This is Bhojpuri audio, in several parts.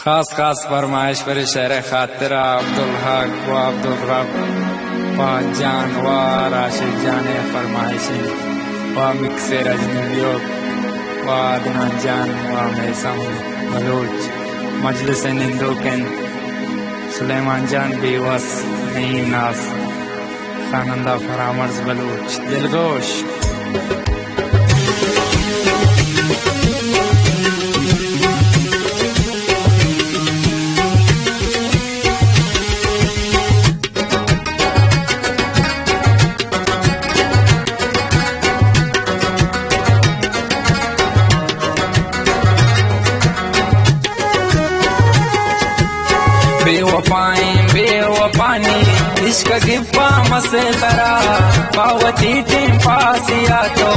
खास खास फरमाइश पर शहर खातिर अब्दुल हक व अब्दुल रब व जान व राशिद जान फरमाइशी व मिक्सर अजनबियों व अदनान जान व मैसम बलोच मजलिस निंदोकन सुलेमान जान बेवस नई नास खानंदा फरामर्ज बलोच दिलगोश बेवफानी इश्क गिफ्फा मसे तरा पावती टीम पासिया तो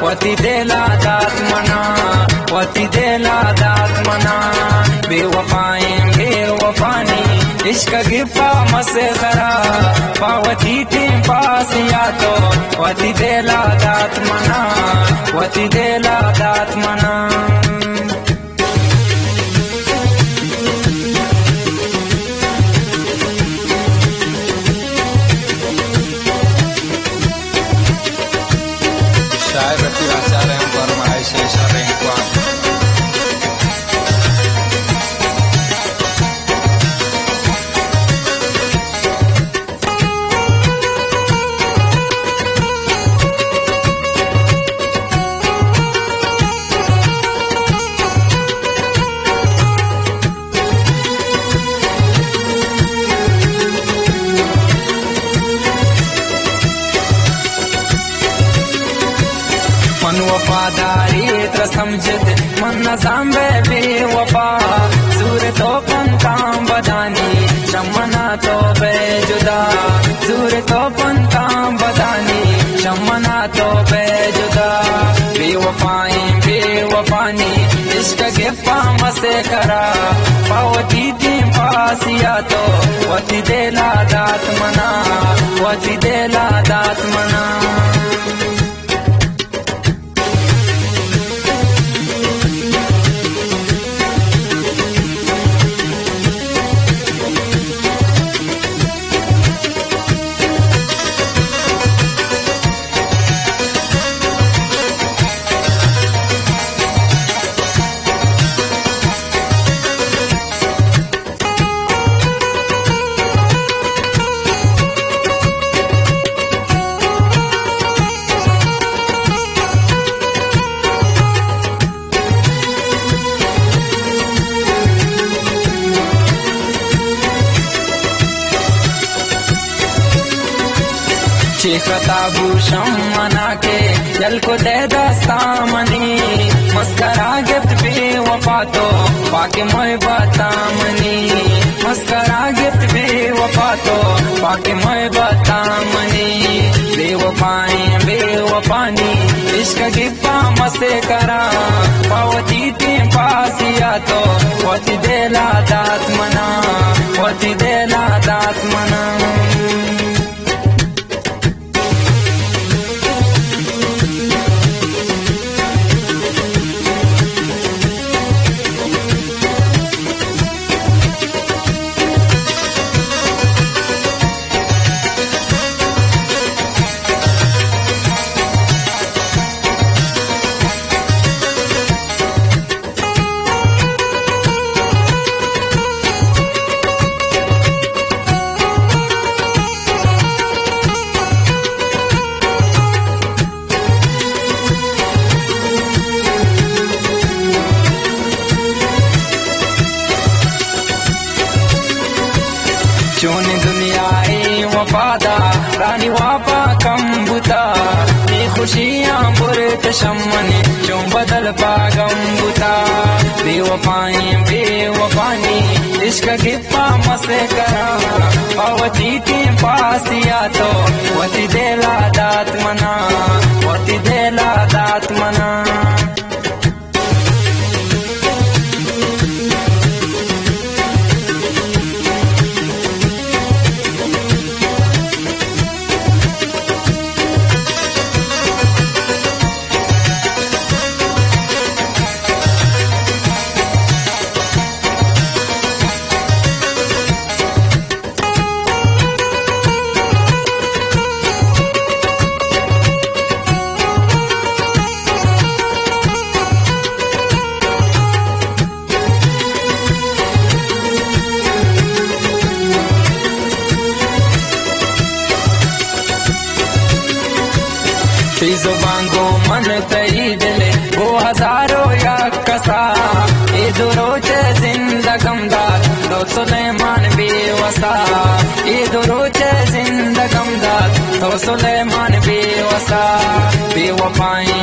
वती देला दात मना बेवफानी इश्क गिफ्फा मसे तरा पावती टीम पासिया तो वती देला दात मना शायरती आचार्य फरमाइश मन वफादारी त्र समझत मन नजाम्बे बेवफा सूर तो पंताम बदानी शमना तो बेजुदा सूर तो पंताम बदानी शमना तो बेजुदा बेवफानी इश्क गिफ्फा मसे करा पावती टीम पासिया तो वती देला दात मना शेखता भूषम मना के जल को दे दस्तामनी मस्करा गिफ्ट बेवफा तो पाके मैं बतामनी मस्करा गिफ्ट बेवफा तो पाके मैं बतामनी बेवफानी इश्क गिफ्फा मसे करा पावती टीम पासिया तो वती देला दात मना चोन दुनिया वफादा रानी वापा कम्बुता ये खुशियाँ बुरत शम्मने क्यों बदल पागम्बुता बेवफानी इश्क गिफ्फा मसे करा पावती टीम पासिया तो वती देला दात मना जुबान गो मन तई दिले गो हजारों या कसा ईद रोज जिंदगम दार तो सुलेमान बेवसा ईद रोज जिंदगम दार तो सुलेमान बेवसा बेवफानी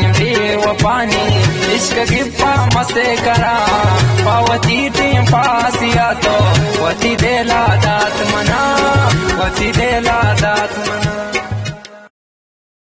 इश्क गिफ्फा मसे करा पावती टीम पासिया तो वती देला दात मना वती देला दात मना।